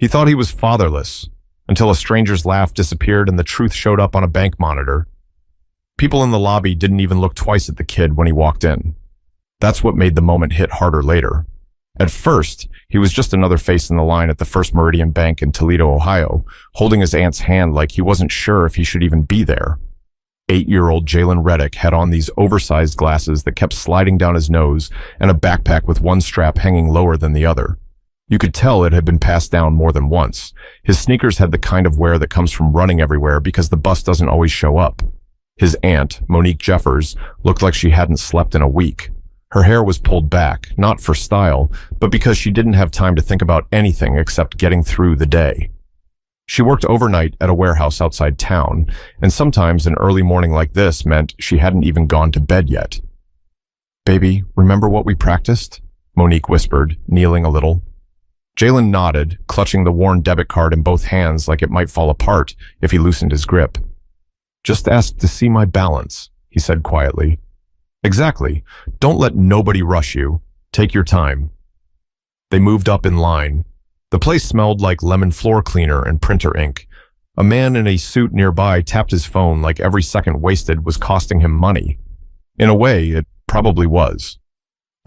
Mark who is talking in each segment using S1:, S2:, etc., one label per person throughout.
S1: He thought he was fatherless, until a stranger's laugh disappeared and the truth showed up on a bank monitor. People in the lobby didn't even look twice at the kid when he walked in. That's what made the moment hit harder later. At first, he was just another face in the line at the First Meridian Bank in Toledo, Ohio, holding his aunt's hand like he wasn't sure if he should even be there. 8-year-old Jalen Reddick had on these oversized glasses that kept sliding down his nose and a backpack with one strap hanging lower than the other. You could tell it had been passed down more than once. His sneakers had the kind of wear that comes from running everywhere because the bus doesn't always show up. His aunt, Monique Jeffers, looked like she hadn't slept in a week. Her hair was pulled back, not for style, but because she didn't have time to think about anything except getting through the day. She worked overnight at a warehouse outside town, and sometimes an early morning like this meant she hadn't even gone to bed yet. "Baby, remember what we practiced?" Monique whispered, kneeling a little. Jalen nodded, clutching the worn debit card in both hands like it might fall apart if he loosened his grip. "Just ask to see my balance," he said quietly. "Exactly. Don't let nobody rush you. Take your time." They moved up in line. The place smelled like lemon floor cleaner and printer ink. A man in a suit nearby tapped his phone like every second wasted was costing him money. In a way, it probably was.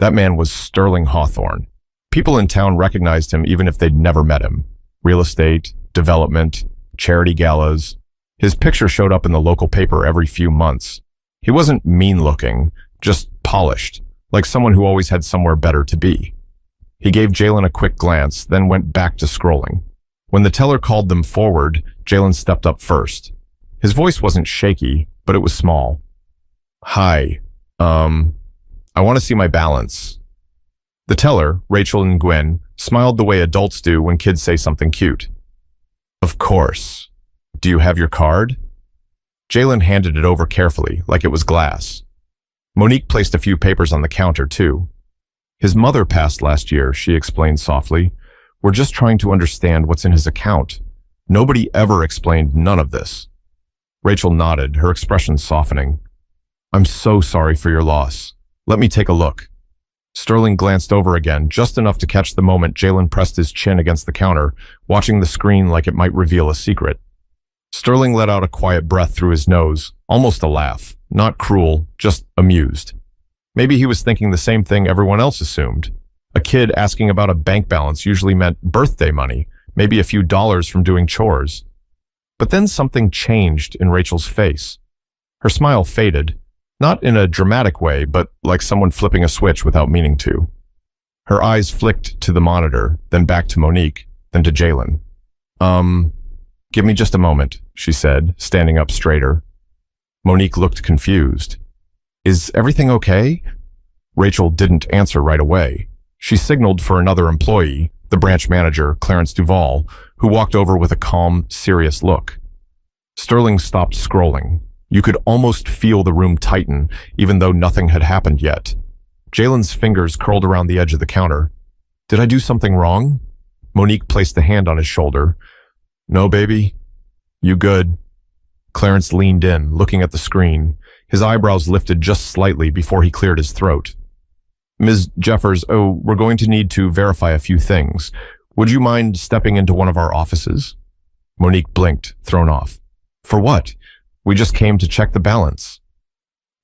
S1: That man was Sterling Hawthorne. People in town recognized him even if they'd never met him. Real estate, development, charity galas. His picture showed up in the local paper every few months. He wasn't mean-looking, just polished, like someone who always had somewhere better to be. He gave Jalen a quick glance, then went back to scrolling. When the teller called them forward, Jalen stepped up first. His voice wasn't shaky, but it was small. "Hi, I want to see my balance." The teller, Rachel and Gwen, smiled the way adults do when kids say something cute. "Of course. Do you have your card?" Jalen handed it over carefully, like it was glass. Monique placed a few papers on the counter, too. "His mother passed last year," she explained softly. "We're just trying to understand what's in his account. Nobody ever explained none of this." Rachel nodded, her expression softening. "I'm so sorry for your loss. Let me take a look." Sterling glanced over again, just enough to catch the moment Jalen pressed his chin against the counter, watching the screen like it might reveal a secret. Sterling let out a quiet breath through his nose, almost a laugh, not cruel, just amused. Maybe he was thinking the same thing everyone else assumed. A kid asking about a bank balance usually meant birthday money, maybe a few dollars from doing chores. But then something changed in Rachel's face. Her smile faded, not in a dramatic way, but like someone flipping a switch without meaning to. Her eyes flicked to the monitor, then back to Monique, then to Jalen. Give me just a moment," she said, standing up straighter. Monique looked confused. "Is everything okay?" Rachel didn't answer right away. She signaled for another employee, the branch manager, Clarence Duvall, who walked over with a calm, serious look. Sterling stopped scrolling. You could almost feel the room tighten, even though nothing had happened yet. Jalen's fingers curled around the edge of the counter. "Did I do something wrong?" Monique placed a hand on his shoulder. "No, baby. You good." Clarence leaned in, looking at the screen. His eyebrows lifted just slightly before he cleared his throat. "Ms. Jeffers, we're going to need to verify a few things. Would you mind stepping into one of our offices?" Monique blinked, thrown off. "For what? We just came to check the balance."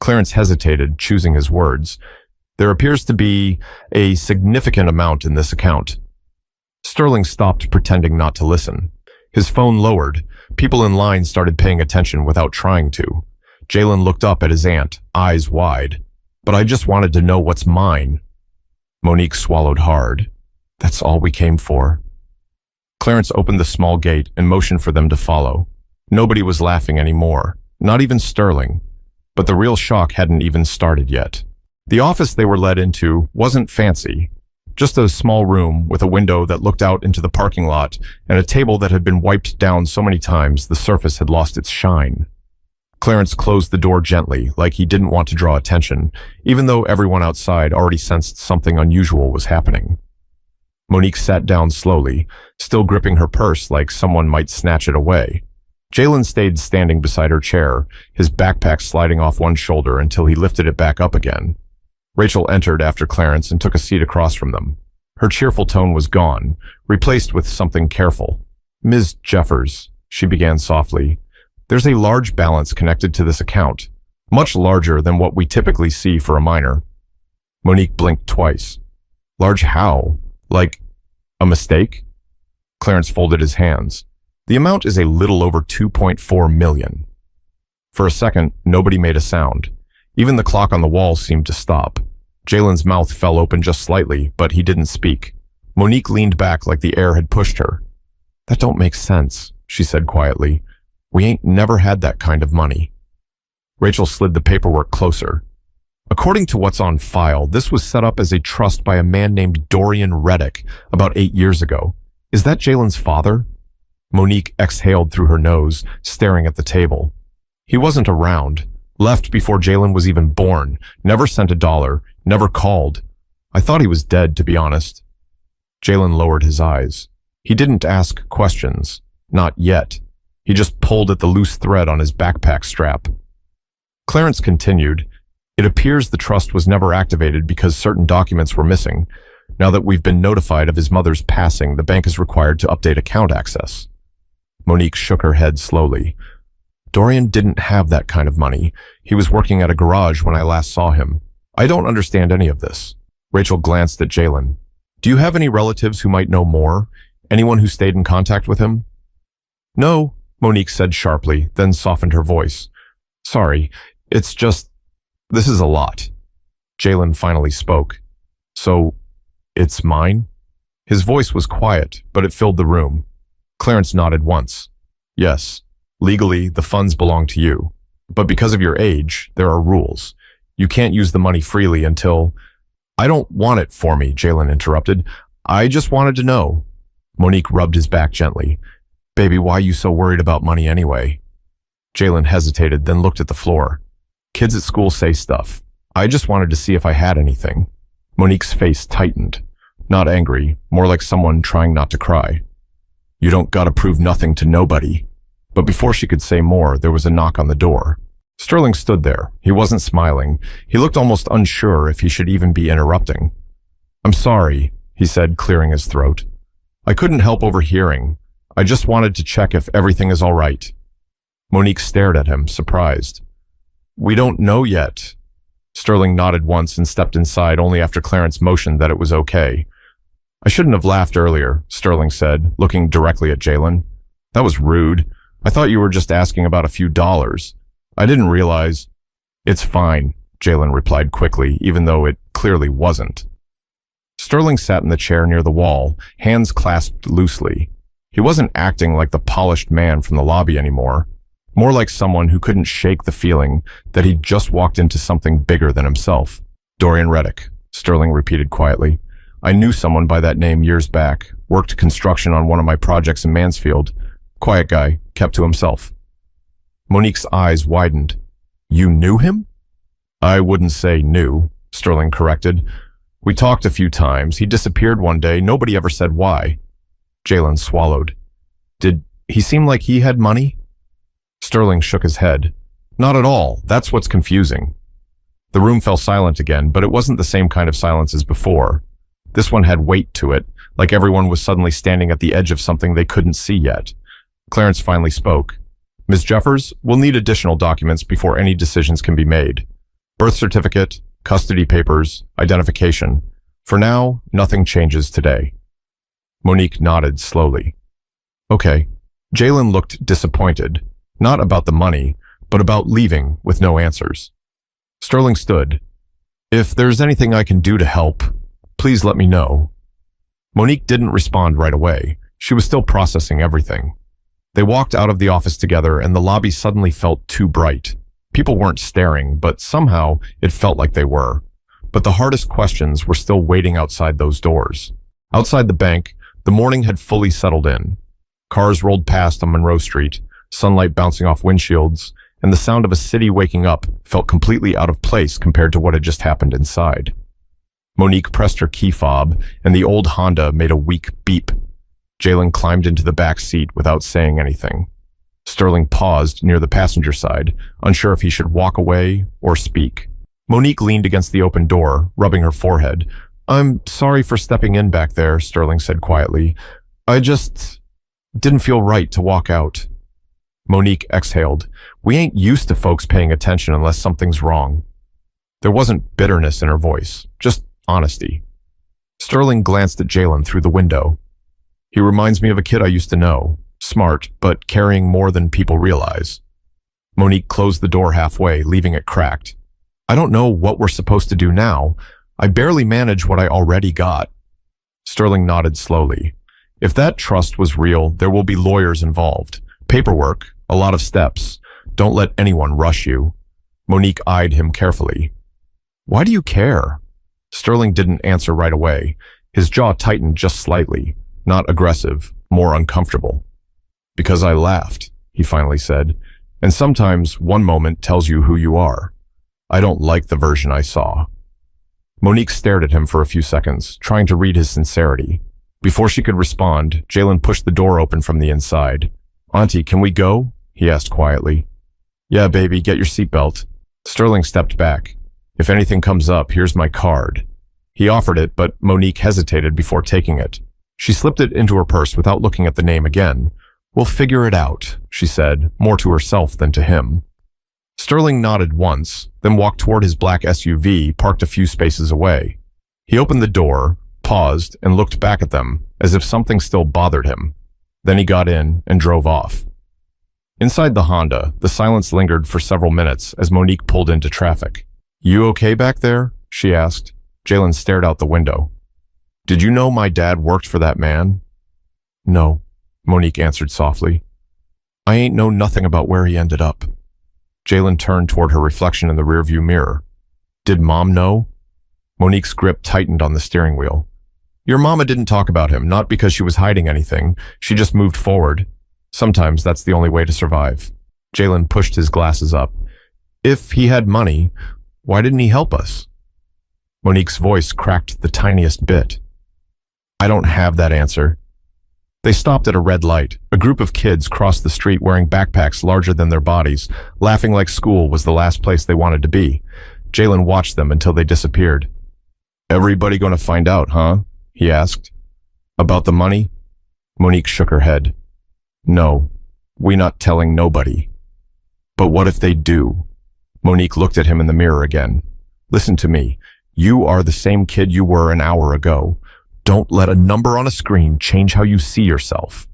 S1: Clarence hesitated, choosing his words. "There appears to be a significant amount in this account." Sterling stopped pretending not to listen. His phone lowered. People in line started paying attention without trying to. Jalen looked up at his aunt, eyes wide. "But I just wanted to know what's mine." Monique swallowed hard. "That's all we came for." Clarence opened the small gate and motioned for them to follow. Nobody was laughing anymore, not even Sterling. But the real shock hadn't even started yet. The office they were led into wasn't fancy. Just a small room with a window that looked out into the parking lot and a table that had been wiped down so many times the surface had lost its shine. Clarence closed the door gently, like he didn't want to draw attention, even though everyone outside already sensed something unusual was happening. Monique sat down slowly, still gripping her purse like someone might snatch it away. Jalen stayed standing beside her chair, his backpack sliding off one shoulder until he lifted it back up again. Rachel entered after Clarence and took a seat across from them. Her cheerful tone was gone, replaced with something careful. "Ms. Jeffers," she began softly, "there's a large balance connected to this account, much larger than what we typically see for a minor." Monique blinked twice. "Large how? Like a mistake?" Clarence folded his hands. "The amount is a little over 2.4 million. For a second, nobody made a sound. Even the clock on the wall seemed to stop. Jalen's mouth fell open just slightly, but he didn't speak. Monique leaned back like the air had pushed her. "That don't make sense," she said quietly. "We ain't never had that kind of money." Rachel slid the paperwork closer. "According to what's on file, this was set up as a trust by a man named Dorian Reddick about 8 years ago. Is that Jalen's father?" Monique exhaled through her nose, staring at the table. "He wasn't around. Left before Jalen was even born. Never sent a dollar. Never called. I thought he was dead, to be honest." Jalen lowered his eyes. He didn't ask questions. Not yet. He just pulled at the loose thread on his backpack strap. Clarence continued, "It appears the trust was never activated because certain documents were missing. Now that we've been notified of his mother's passing, the bank is required to update account access." Monique shook her head slowly. "Dorian didn't have that kind of money. He was working at a garage when I last saw him. I don't understand any of this." Rachel glanced at Jalen. "Do you have any relatives who might know more? Anyone who stayed in contact with him?" "No," Monique said sharply, then softened her voice. "Sorry, it's just, this is a lot." Jalen finally spoke. "So, it's mine?" His voice was quiet, but it filled the room. Clarence nodded once. "Yes, legally, the funds belong to you. But because of your age, there are rules. You can't use the money freely until—" "I don't want it for me," Jalen interrupted. "I just wanted to know." Monique rubbed his back gently. "Baby, why you so worried about money anyway?" Jalen hesitated, then looked at the floor. "Kids at school say stuff. I just wanted to see if I had anything." Monique's face tightened. Not angry, more like someone trying not to cry. "You don't gotta prove nothing to nobody." But before she could say more, there was a knock on the door. Sterling stood there. He wasn't smiling. He looked almost unsure if he should even be interrupting. "I'm sorry," he said, clearing his throat. "I couldn't help overhearing. I just wanted to check if everything is all right." Monique stared at him, surprised. "We don't know yet." Sterling nodded once and stepped inside only after Clarence motioned that it was okay. "I shouldn't have laughed earlier," Sterling said, looking directly at Jalen. "That was rude. I thought you were just asking about a few dollars. I didn't realize—" "It's fine," Jalen replied quickly, even though it clearly wasn't. Sterling sat in the chair near the wall, hands clasped loosely. He wasn't acting like the polished man from the lobby anymore, more like someone who couldn't shake the feeling that he'd just walked into something bigger than himself. "Dorian Reddick," Sterling repeated quietly. "I knew someone by that name years back, worked construction on one of my projects in Mansfield. Quiet guy, kept to himself." Monique's eyes widened. "You knew him?" "I wouldn't say knew," Sterling corrected. "We talked a few times. He disappeared one day. Nobody ever said why." Jalen swallowed. "Did he seem like he had money?" Sterling shook his head. "Not at all. That's what's confusing." The room fell silent again, but it wasn't the same kind of silence as before. This one had weight to it, like everyone was suddenly standing at the edge of something they couldn't see yet. Clarence finally spoke. "Ms. Jeffers, we'll need additional documents before any decisions can be made. Birth certificate, custody papers, identification. For now, nothing changes today." Monique nodded slowly. "Okay." Jalen looked disappointed, not about the money, but about leaving with no answers. Sterling stood. "If there's anything I can do to help, please let me know." Monique didn't respond right away. She was still processing everything. They walked out of the office together, and the lobby suddenly felt too bright. People weren't staring, but somehow it felt like they were. But the hardest questions were still waiting outside those doors. Outside the bank, the morning had fully settled in. Cars rolled past on Monroe Street, sunlight bouncing off windshields, and the sound of a city waking up felt completely out of place compared to what had just happened inside. Monique pressed her key fob, and the old Honda made a weak beep. Jalen climbed into the back seat without saying anything. Sterling paused near the passenger side, unsure if he should walk away or speak. Monique leaned against the open door, rubbing her forehead. I'm sorry for stepping in back there, Sterling said quietly. I just didn't feel right to walk out. Monique exhaled. We ain't used to folks paying attention unless something's wrong. There wasn't bitterness in her voice, just honesty. Sterling glanced at Jalen through the window. He reminds me of a kid I used to know, smart, but carrying more than people realize. Monique closed the door halfway, leaving it cracked. I don't know what we're supposed to do now. I barely manage what I already got. Sterling nodded slowly. If that trust was real, there will be lawyers involved. Paperwork, a lot of steps. Don't let anyone rush you. Monique eyed him carefully. Why do you care? Sterling didn't answer right away. His jaw tightened just slightly, not aggressive, more uncomfortable. Because I laughed, he finally said, and sometimes one moment tells you who you are. I don't like the version I saw. Monique stared at him for a few seconds, trying to read his sincerity. Before she could respond, Jalen pushed the door open from the inside. Auntie, can we go? He asked quietly. Yeah, baby, get your seatbelt. Sterling stepped back. If anything comes up, here's my card. He offered it, but Monique hesitated before taking it. She slipped it into her purse without looking at the name again. We'll figure it out, she said, more to herself than to him. Sterling nodded once, then walked toward his black SUV parked a few spaces away. He opened the door, paused, and looked back at them, as if something still bothered him. Then he got in and drove off. Inside the Honda, the silence lingered for several minutes as Monique pulled into traffic. You okay back there? She asked. Jalen stared out the window. Did you know my dad worked for that man? No, Monique answered softly. I ain't know nothing about where he ended up. Jalen turned toward her reflection in the rearview mirror. Did Mom know? Monique's grip tightened on the steering wheel. Your mama didn't talk about him, not because she was hiding anything. She just moved forward. Sometimes that's the only way to survive. Jalen pushed his glasses up. If he had money, why didn't he help us? Monique's voice cracked the tiniest bit. I don't have that answer. They stopped at a red light. A group of kids crossed the street wearing backpacks larger than their bodies, laughing like school was the last place they wanted to be. Jalen watched them until they disappeared. Everybody gonna find out, huh? He asked. About the money? Monique shook her head. No, we not telling nobody. But what if they do? Monique looked at him in the mirror again. Listen to me. You are the same kid you were an hour ago. Don't let a number on a screen change how you see yourself.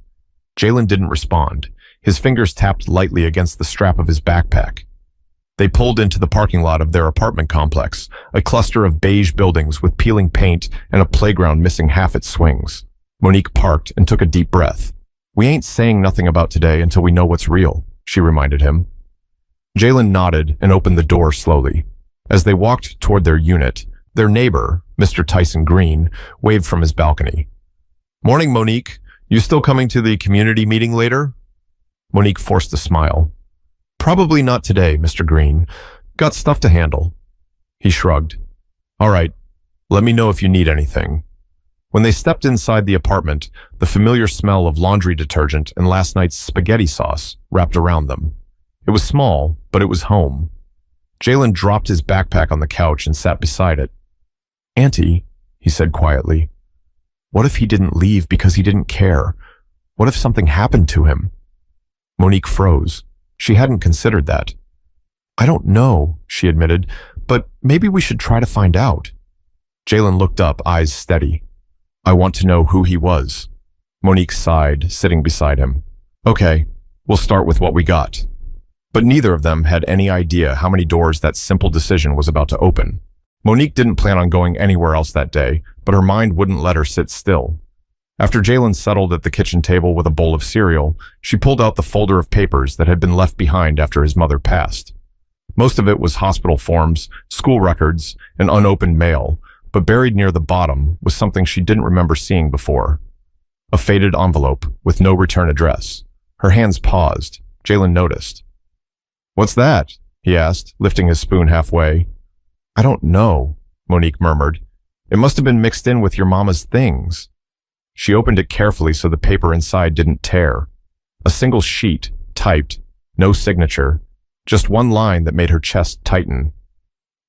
S1: Jalen didn't respond. His fingers tapped lightly against the strap of his backpack. They pulled into the parking lot of their apartment complex, a cluster of beige buildings with peeling paint and a playground missing half its swings. Monique parked and took a deep breath. We ain't saying nothing about today until we know what's real, she reminded him. Jalen nodded and opened the door slowly. As they walked toward their unit, their neighbor, Mr. Tyson Green, waved from his balcony. Morning, Monique. You still coming to the community meeting later? Monique forced a smile. Probably not today, Mr. Green. Got stuff to handle. He shrugged. All right. Let me know if you need anything. When they stepped inside the apartment, the familiar smell of laundry detergent and last night's spaghetti sauce wrapped around them. It was small, but it was home. Jalen dropped his backpack on the couch and sat beside it. Auntie, he said quietly, what if he didn't leave because he didn't care? What if something happened to him? Monique froze. She hadn't considered that. I don't know, she admitted, but maybe we should try to find out. Jalen looked up, eyes steady. I want to know who he was. Monique sighed, sitting beside him. Okay, we'll start with what we got. But neither of them had any idea how many doors that simple decision was about to open. Monique didn't plan on going anywhere else that day, but her mind wouldn't let her sit still. After Jalen settled at the kitchen table with a bowl of cereal, she pulled out the folder of papers that had been left behind after his mother passed. Most of it was hospital forms, school records, and unopened mail, but buried near the bottom was something she didn't remember seeing before. A faded envelope with no return address. Her hands paused. Jalen noticed. What's that? He asked, lifting his spoon halfway. I don't know, Monique murmured. It must have been mixed in with your mama's things. She opened it carefully so the paper inside didn't tear. A single sheet, typed, no signature, just one line that made her chest tighten.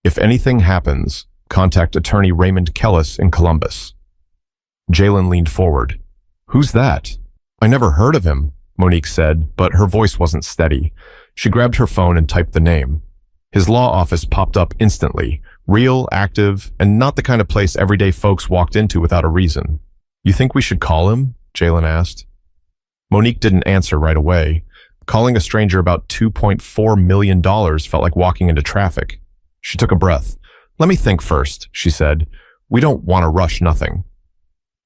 S1: If anything happens, Contact attorney Raymond Kellis in Columbus. Jalen leaned forward. Who's that? I never heard of him, Monique said, but her voice wasn't steady. She grabbed her phone and typed the name. His law office popped up instantly, real, active, and not the kind of place everyday folks walked into without a reason. You think we should call him? Jalen asked. Monique didn't answer right away. Calling a stranger about $2.4 million felt like walking into traffic. She took a breath. Let me think first, she said. We don't want to rush nothing.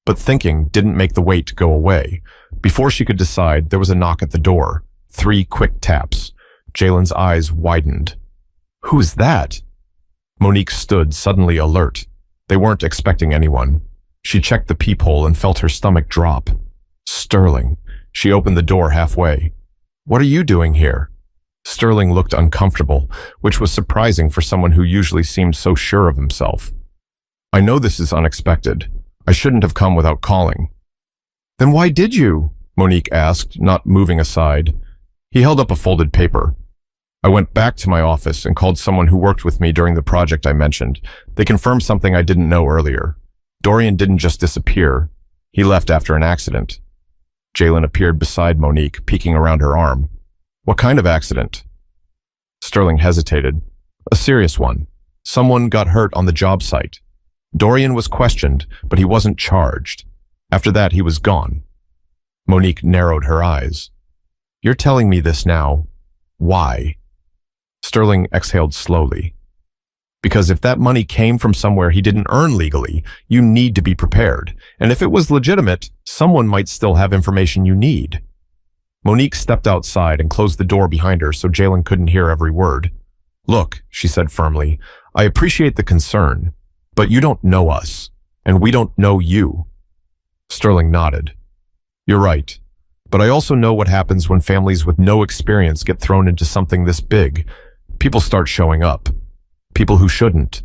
S1: But thinking didn't make the wait go away. Before she could decide, there was a knock at the door. 3 quick taps. Jalen's eyes widened. Who is that? Monique stood, suddenly alert. They weren't expecting anyone. She checked the peephole and felt her stomach drop. Sterling. She opened the door halfway. What are you doing here? Sterling looked uncomfortable, which was surprising for someone who usually seemed so sure of himself. I know this is unexpected. I shouldn't have come without calling. Then why did you? Monique asked, not moving aside. He held up a folded paper. I went back to my office and called someone who worked with me during the project I mentioned. They confirmed something I didn't know earlier. Dorian didn't just disappear. He left after an accident. Jalen appeared beside Monique, peeking around her arm. What kind of accident? Sterling hesitated. A serious one. Someone got hurt on the job site. Dorian was questioned, but he wasn't charged. After that, he was gone. Monique narrowed her eyes. You're telling me this now. Why? Sterling exhaled slowly. Because if that money came from somewhere he didn't earn legally, you need to be prepared. And if it was legitimate, someone might still have information you need. Monique stepped outside and closed the door behind her so Jalen couldn't hear every word. Look, she said firmly, I appreciate the concern, but you don't know us, and we don't know you. Sterling nodded. You're right, but I also know what happens when families with no experience get thrown into something this big. People start showing up. People who shouldn't.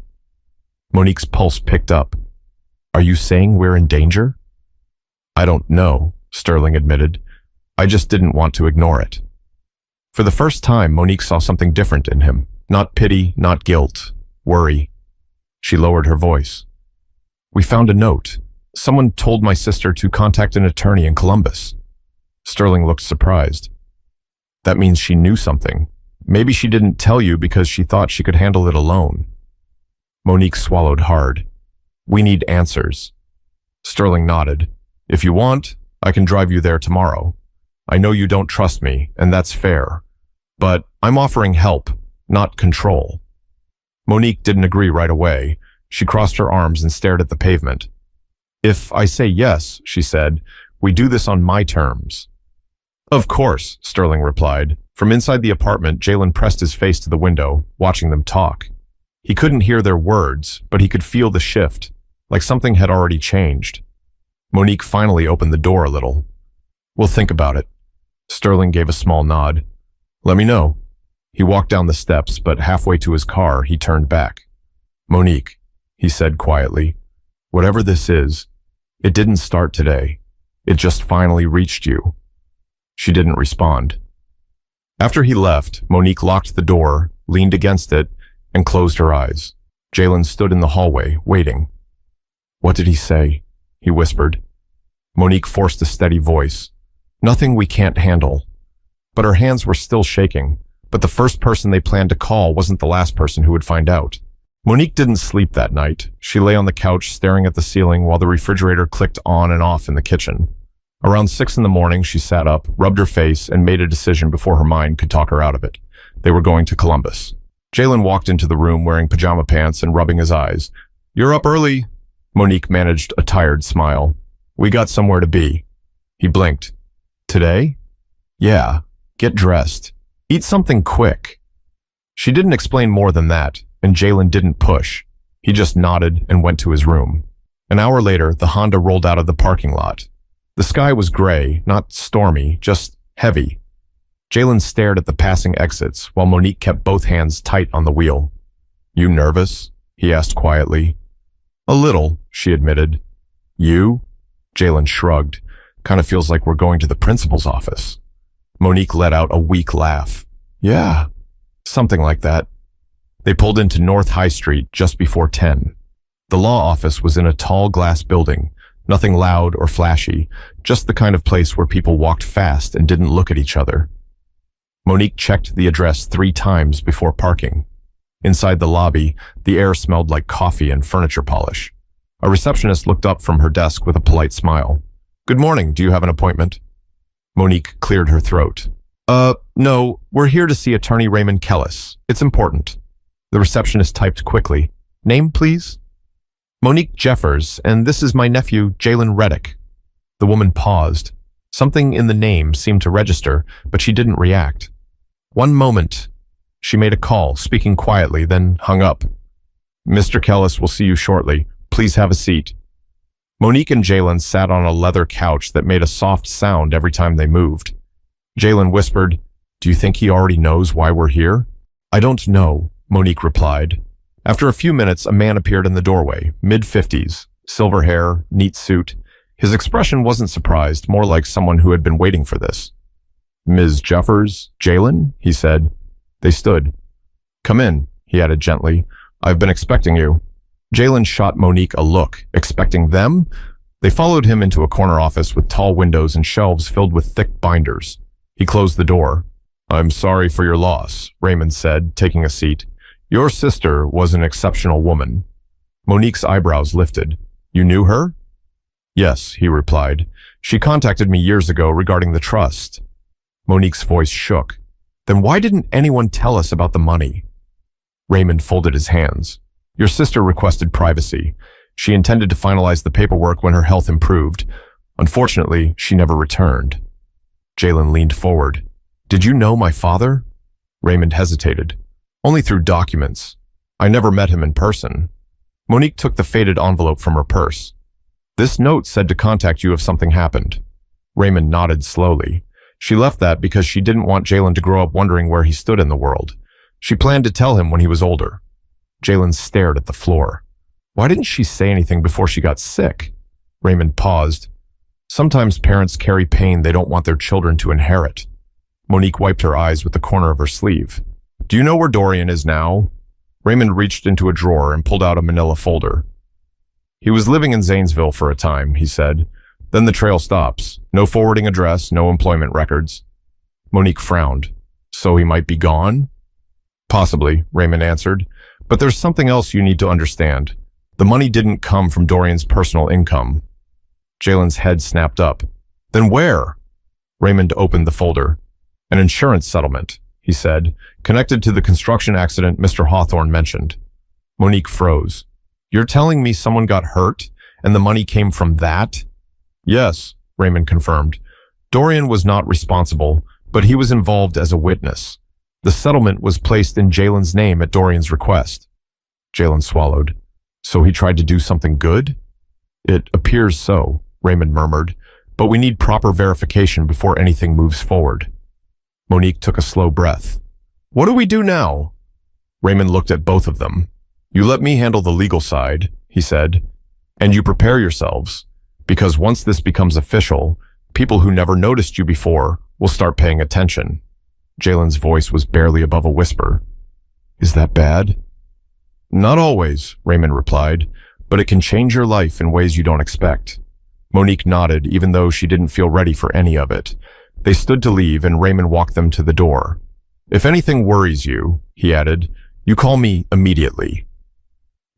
S1: Monique's pulse picked up. Are you saying we're in danger? I don't know, Sterling admitted. I just didn't want to ignore it. For the first time, Monique saw something different in him. Not pity, not guilt, worry. She lowered her voice. We found a note. Someone told my sister to contact an attorney in Columbus. Sterling looked surprised. That means she knew something. Maybe she didn't tell you because she thought she could handle it alone. Monique swallowed hard. We need answers. Sterling nodded. If you want, I can drive you there tomorrow. I know you don't trust me, and that's fair. But I'm offering help, not control. Monique didn't agree right away. She crossed her arms and stared at the pavement. If I say yes, she said, we do this on my terms. Of course, Sterling replied. From inside the apartment, Jalen pressed his face to the window, watching them talk. He couldn't hear their words, but he could feel the shift, like something had already changed. Monique finally opened the door a little. We'll think about it. Sterling gave a small nod. Let me know. He walked down the steps, but halfway to his car, he turned back. Monique, he said quietly, whatever this is, it didn't start today. It just finally reached you. She didn't respond. After he left, Monique locked the door, leaned against it, and closed her eyes. Jalen stood in the hallway, waiting. What did he say? He whispered. Monique forced a steady voice. Nothing we can't handle. But her hands were still shaking. But the first person they planned to call wasn't the last person who would find out. Monique didn't sleep that night. She lay on the couch staring at the ceiling while the refrigerator clicked on and off in the kitchen. Around 6 in the morning, she sat up, rubbed her face, and made a decision before her mind could talk her out of it. They were going to Columbus. Jalen walked into the room wearing pajama pants and rubbing his eyes. You're up early. Monique managed a tired smile. We got somewhere to be. He blinked. Today? Yeah. Get dressed. Eat something quick. She didn't explain more than that, and Jalen didn't push. He just nodded and went to his room. An hour later, the Honda rolled out of the parking lot. The sky was gray, not stormy, just heavy. Jalen stared at the passing exits while Monique kept both hands tight on the wheel. You nervous? He asked quietly. A little, she admitted. You? Jalen shrugged. Kind of feels like we're going to the principal's office. Monique let out a weak laugh. Yeah, something like that. They pulled into North High Street just before 10. The law office was in a tall glass building, nothing loud or flashy, just the kind of place where people walked fast and didn't look at each other. Monique checked the address 3 times before parking. Inside the lobby, the air smelled like coffee and furniture polish. A receptionist looked up from her desk with a polite smile. "Good morning, do you have an appointment?" Monique cleared her throat. No, we're here to see attorney Raymond Kellis. It's important." The receptionist typed quickly. "Name, please?" "Monique Jeffers, and this is my nephew, Jalen Reddick." The woman paused. Something in the name seemed to register, but she didn't react. "One moment." She made a call, speaking quietly, then hung up. "Mr. Kellis will see you shortly. Please have a seat." Monique and Jalen sat on a leather couch that made a soft sound every time they moved. Jalen whispered, "Do you think he already knows why we're here?" "I don't know," Monique replied. After a few minutes, a man appeared in the doorway, mid-50s, silver hair, neat suit. His expression wasn't surprised, more like someone who had been waiting for this. "Ms. Jeffers, Jalen?" he said. They stood. "Come in," he added gently. "I've been expecting you." Jalen shot Monique a look, expecting them. They followed him into a corner office with tall windows and shelves filled with thick binders. He closed the door. "I'm sorry for your loss," Raymond said, taking a seat. "Your sister was an exceptional woman." Monique's eyebrows lifted. "You knew her?" "Yes," he replied. "She contacted me years ago regarding the trust." Monique's voice shook. "Then why didn't anyone tell us about the money?" Raymond folded his hands. "Your sister requested privacy. She intended to finalize the paperwork when her health improved. Unfortunately, she never returned." Jalen leaned forward. "Did you know my father?" Raymond hesitated. "Only through documents. I never met him in person." Monique took the faded envelope from her purse. "This note said to contact you if something happened." Raymond nodded slowly. She left that because she didn't want Jalen to grow up wondering where he stood in the world. She planned to tell him when he was older. Jalen stared at the floor. Why didn't she say anything before she got sick? Raymond paused. Sometimes parents carry pain they don't want their children to inherit. Monique wiped her eyes with the corner of her sleeve. "Do you know where Dorian is now?" Raymond reached into a drawer and pulled out a manila folder. "He was living in Zanesville for a time," he said. "Then the trail stops. No forwarding address, no employment records." Monique frowned. "So he might be gone?" "Possibly," Raymond answered. "But there's something else you need to understand. The money didn't come from Dorian's personal income." Jalen's head snapped up. "Then where?" Raymond opened the folder. "An insurance settlement," he said, "connected to the construction accident Mr. Hawthorne mentioned." Monique froze. "You're telling me someone got hurt and the money came from that?" "Yes," Raymond confirmed. "Dorian was not responsible, but he was involved as a witness. The settlement was placed in Jalen's name at Dorian's request." Jalen swallowed. "So he tried to do something good?" "It appears so," Raymond murmured, "but we need proper verification before anything moves forward." Monique took a slow breath. "What do we do now?" Raymond looked at both of them. "You let me handle the legal side," he said, "and you prepare yourselves, because once this becomes official, people who never noticed you before will start paying attention." Jalen's voice was barely above a whisper. "Is that bad?" "Not always," Raymond replied, "but it can change your life in ways you don't expect." Monique nodded, even though she didn't feel ready for any of it. They stood to leave, and Raymond walked them to the door. "If anything worries you," he added, "you call me immediately."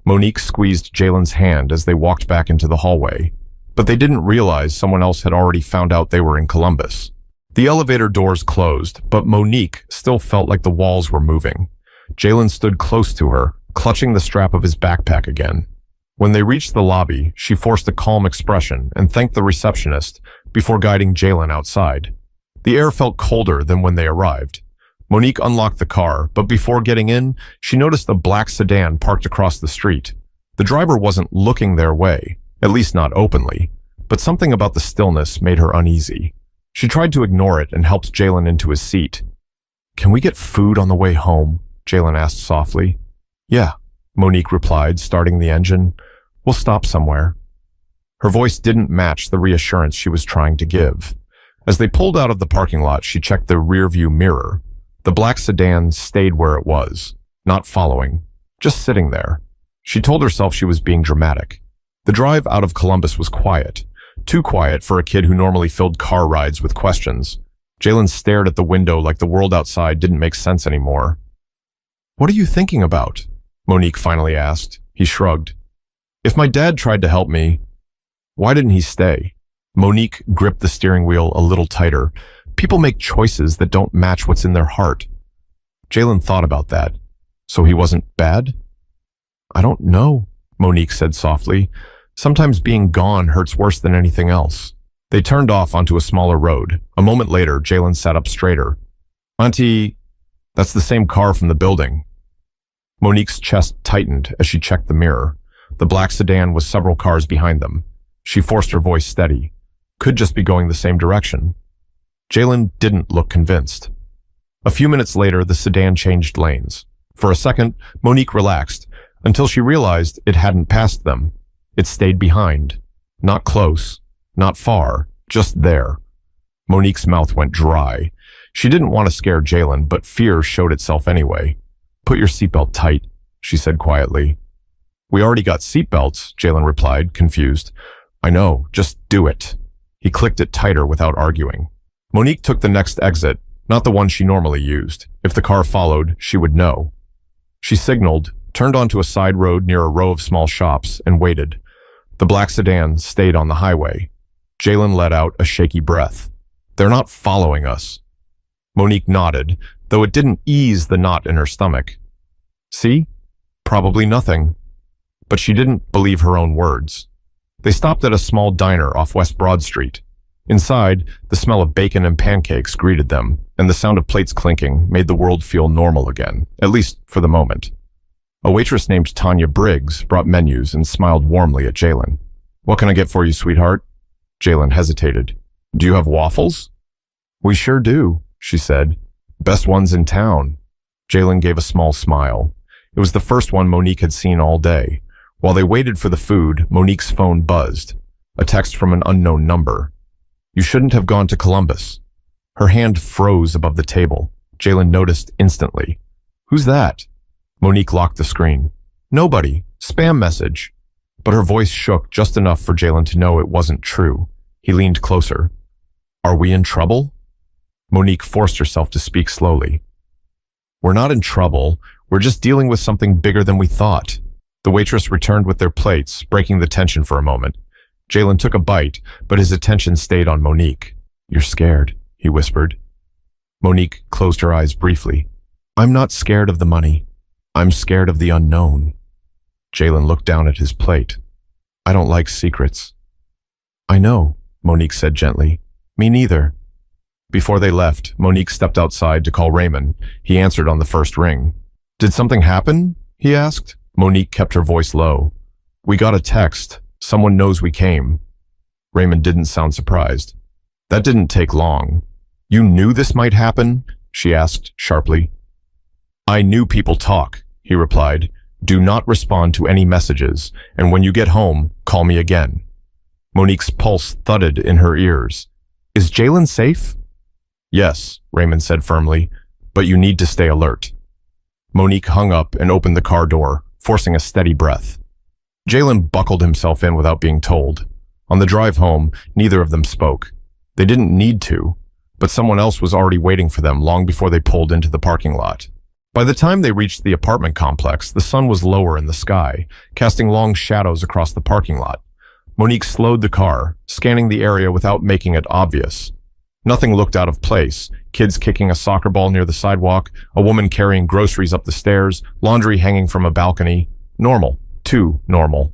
S1: Monique squeezed Jalen's hand as they walked back into the hallway, but they didn't realize someone else had already found out they were in Columbus. The elevator doors closed, but Monique still felt like the walls were moving. Jalen stood close to her, clutching the strap of his backpack again. When they reached the lobby, she forced a calm expression and thanked the receptionist before guiding Jalen outside. The air felt colder than when they arrived. Monique unlocked the car, but before getting in, she noticed a black sedan parked across the street. The driver wasn't looking their way, at least not openly, but something about the stillness made her uneasy. She tried to ignore it and helped Jalen into his seat. "Can we get food on the way home?" Jalen asked softly. "Yeah," Monique replied, starting the engine. "We'll stop somewhere." Her voice didn't match the reassurance she was trying to give. As they pulled out of the parking lot, she checked the rearview mirror. The black sedan stayed where it was, not following, just sitting there. She told herself she was being dramatic. The drive out of Columbus was quiet. Too quiet for a kid who normally filled car rides with questions. Jalen stared at the window like the world outside didn't make sense anymore. "What are you thinking about?" Monique finally asked. He shrugged. "If my dad tried to help me, why didn't he stay?" Monique gripped the steering wheel a little tighter. People make choices that don't match what's in their heart. Jalen thought about that. So he wasn't bad? "I don't know," Monique said softly. "Sometimes being gone hurts worse than anything else." They turned off onto a smaller road. A moment later, Jalen sat up straighter. "Auntie, that's the same car from the building." Monique's chest tightened as she checked the mirror. The black sedan was several cars behind them. She forced her voice steady. Could just be going the same direction. Jalen didn't look convinced. A few minutes later, the sedan changed lanes. For a second, Monique relaxed, until she realized it hadn't passed them. It stayed behind. Not close, not far, just there. Monique's mouth went dry. She didn't want to scare Jalen, but fear showed itself anyway. "Put your seatbelt tight," she said quietly. "We already got seatbelts," Jalen replied, confused. "I know, just do it." He clicked it tighter without arguing. Monique took the next exit, not the one she normally used. If the car followed, she would know. She signaled, turned onto a side road near a row of small shops, and waited. The black sedan stayed on the highway. Jalen let out a shaky breath. "They're not following us." Monique nodded, though it didn't ease the knot in her stomach. "See? Probably nothing." But she didn't believe her own words. They stopped at a small diner off West Broad Street. Inside, the smell of bacon and pancakes greeted them, and the sound of plates clinking made the world feel normal again, at least for the moment. A waitress named Tanya Briggs brought menus and smiled warmly at Jalen. "What can I get for you, sweetheart?" Jalen hesitated. "Do you have waffles?" "We sure do," she said. "Best ones in town." Jalen gave a small smile. It was the first one Monique had seen all day. While they waited for the food, Monique's phone buzzed. A text from an unknown number. "You shouldn't have gone to Columbus." Her hand froze above the table. Jalen noticed instantly. "Who's that?" Monique locked the screen. "Nobody. Spam message." But her voice shook just enough for Jalen to know it wasn't true. He leaned closer. "Are we in trouble?" Monique forced herself to speak slowly. "We're not in trouble. We're just dealing with something bigger than we thought." The waitress returned with their plates, breaking the tension for a moment. Jalen took a bite, but his attention stayed on Monique. "You're scared," he whispered. Monique closed her eyes briefly. "I'm not scared of the money. I'm scared of the unknown." Jalen looked down at his plate. "I don't like secrets." "I know," Monique said gently. "Me neither." Before they left, Monique stepped outside to call Raymond. He answered on the first ring. "Did something happen?" he asked. Monique kept her voice low. "We got a text. Someone knows we came." Raymond didn't sound surprised. "That didn't take long." "You knew this might happen?" she asked sharply. "I knew people talk," he replied. "Do not respond to any messages, and when you get home, call me again." Monique's pulse thudded in her ears. "Is Jalen safe?" "Yes," Raymond said firmly, "but you need to stay alert." Monique hung up and opened the car door, forcing a steady breath. Jalen buckled himself in without being told. On the drive home, neither of them spoke. They didn't need to, but someone else was already waiting for them long before they pulled into the parking lot. By the time they reached the apartment complex, the sun was lower in the sky, casting long shadows across the parking lot. Monique slowed the car, scanning the area without making it obvious. Nothing looked out of place. Kids kicking a soccer ball near the sidewalk, a woman carrying groceries up the stairs, laundry hanging from a balcony. Normal. Too normal.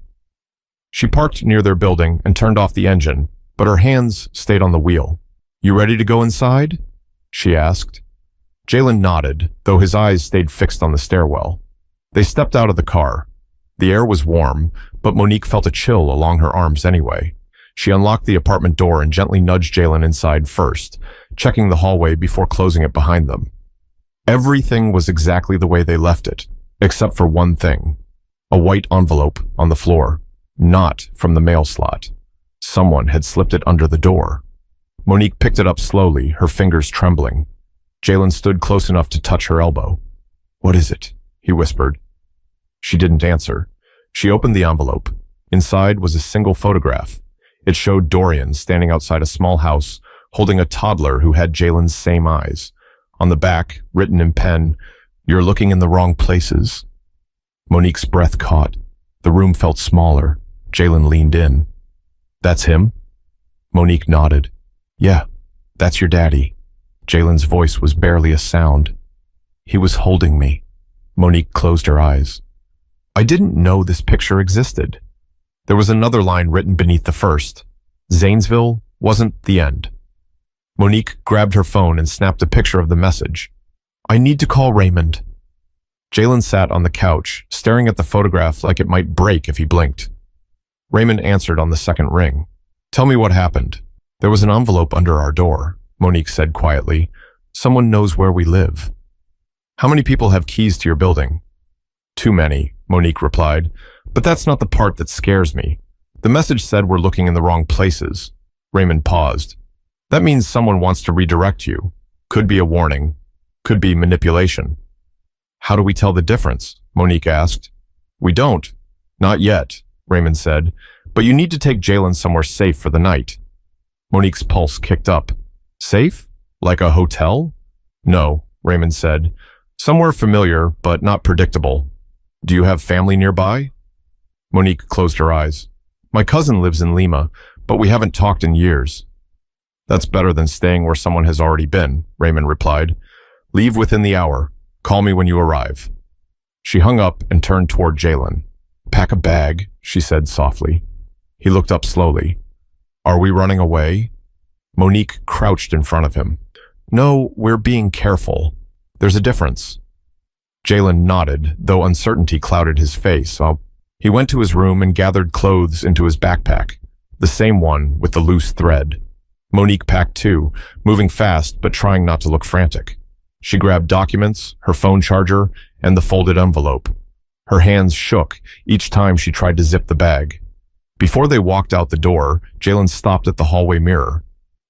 S1: She parked near their building and turned off the engine, but her hands stayed on the wheel. "You ready to go inside?" she asked. Jalen nodded, though his eyes stayed fixed on the stairwell. They stepped out of the car. The air was warm, but Monique felt a chill along her arms anyway. She unlocked the apartment door and gently nudged Jalen inside first, checking the hallway before closing it behind them. Everything was exactly the way they left it, except for one thing. A white envelope on the floor, not from the mail slot. Someone had slipped it under the door. Monique picked it up slowly, her fingers trembling. Jalen stood close enough to touch her elbow. "What is it?" he whispered. She didn't answer. She opened the envelope. Inside was a single photograph. It showed Dorian standing outside a small house, holding a toddler who had Jalen's same eyes. On the back, written in pen, "You're looking in the wrong places." Monique's breath caught. The room felt smaller. Jalen leaned in. "That's him?" Monique nodded. "Yeah, that's your daddy." Jalen's voice was barely a sound. "He was holding me." Monique closed her eyes. "I didn't know this picture existed." There was another line written beneath the first. Zanesville wasn't the end. Monique grabbed her phone and snapped a picture of the message. "I need to call Raymond." Jalen sat on the couch, staring at the photograph like it might break if he blinked. Raymond answered on the second ring. "Tell me what happened." "There was an envelope under our door," Monique said quietly. "Someone knows where we live." "How many people have keys to your building?" "Too many," Monique replied. "But that's not the part that scares me. The message said we're looking in the wrong places." Raymond paused. "That means someone wants to redirect you. Could be a warning. Could be manipulation." "How do we tell the difference?" Monique asked. "We don't. Not yet," Raymond said. "But you need to take Jalen somewhere safe for the night." Monique's pulse kicked up. "Safe? Like a hotel?" "No," Raymond said. "Somewhere familiar, but not predictable." "Do you have family nearby?" Monique closed her eyes. "My cousin lives in Lima, but we haven't talked in years." "That's better than staying where someone has already been," Raymond replied. "Leave within the hour. Call me when you arrive." She hung up and turned toward Jalen. "Pack a bag," she said softly. He looked up slowly. "Are we running away?" Monique crouched in front of him. "No, we're being careful. There's a difference." Jalen nodded, though uncertainty clouded his face. He went to his room and gathered clothes into his backpack, the same one with the loose thread. Monique packed too, moving fast but trying not to look frantic. She grabbed documents, her phone charger, and the folded envelope. Her hands shook each time she tried to zip the bag. Before they walked out the door, Jalen stopped at the hallway mirror.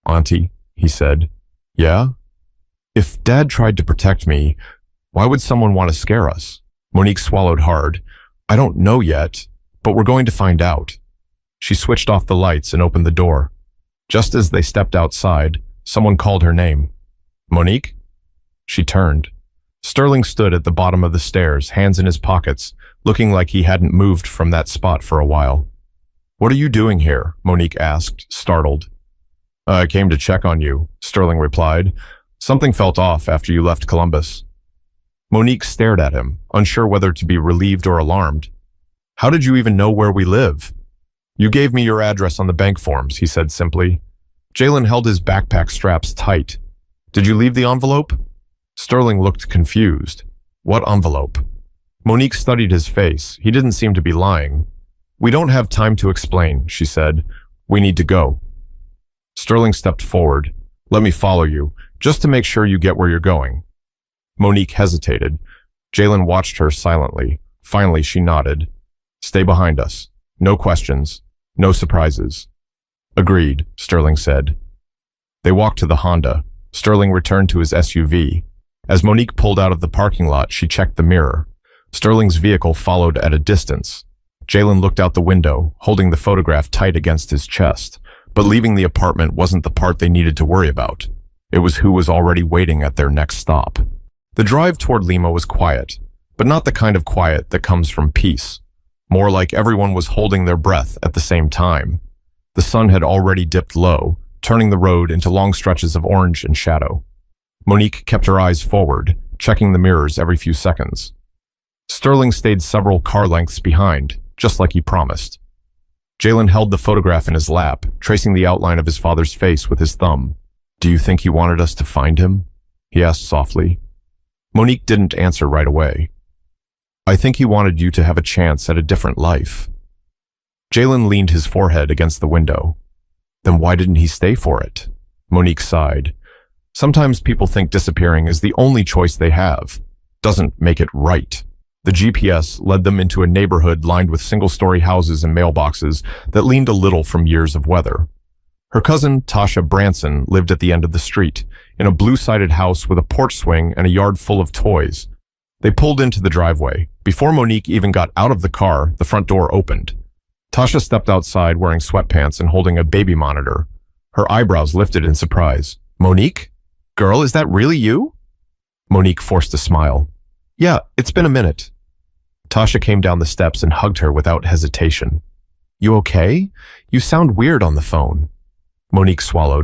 S1: "Auntie," he said. "Yeah?" "If Dad tried to protect me, why would someone want to scare us?" Monique swallowed hard. "I don't know yet, but we're going to find out." She switched off the lights and opened the door. Just as they stepped outside, someone called her name. "Monique?" She turned. Sterling stood at the bottom of the stairs, hands in his pockets, looking like he hadn't moved from that spot for a while. "What are you doing here?" Monique asked, startled. "I came to check on you," Sterling replied. "Something felt off after you left Columbus." Monique stared at him, unsure whether to be relieved or alarmed. "How did you even know where we live?" "You gave me your address on the bank forms," he said simply. Jalen held his backpack straps tight. "Did you leave the envelope?" Sterling looked confused. "What envelope?" Monique studied his face. He didn't seem to be lying. "We don't have time to explain," she said. "We need to go." Sterling stepped forward. "Let me follow you, just to make sure you get where you're going." Monique hesitated. Jalen watched her silently. Finally, she nodded. "Stay behind us. No questions. No surprises." "Agreed," Sterling said. They walked to the Honda. Sterling returned to his SUV. As Monique pulled out of the parking lot, she checked the mirror. Sterling's vehicle followed at a distance. Jalen looked out the window, holding the photograph tight against his chest. But leaving the apartment wasn't the part they needed to worry about. It was who was already waiting at their next stop. The drive toward Lima was quiet, but not the kind of quiet that comes from peace. More like everyone was holding their breath at the same time. The sun had already dipped low, turning the road into long stretches of orange and shadow. Monique kept her eyes forward, checking the mirrors every few seconds. Sterling stayed several car lengths behind, just like he promised. Jalen held the photograph in his lap, tracing the outline of his father's face with his thumb. "Do you think he wanted us to find him?" he asked softly. Monique didn't answer right away. "I think he wanted you to have a chance at a different life." Jalen leaned his forehead against the window. "Then why didn't he stay for it?" Monique sighed. "Sometimes people think disappearing is the only choice they have. Doesn't make it right." The GPS led them into a neighborhood lined with single-story houses and mailboxes that leaned a little from years of weather. Her cousin, Tasha Branson, lived at the end of the street, in a blue-sided house with a porch swing and a yard full of toys. They pulled into the driveway. Before Monique even got out of the car, the front door opened. Tasha stepped outside wearing sweatpants and holding a baby monitor. Her eyebrows lifted in surprise. Monique? Girl, is that really you? Monique forced a smile. Yeah, it's been a minute. Tasha came down the steps and hugged her without hesitation. You okay? You sound weird on the phone. Monique swallowed.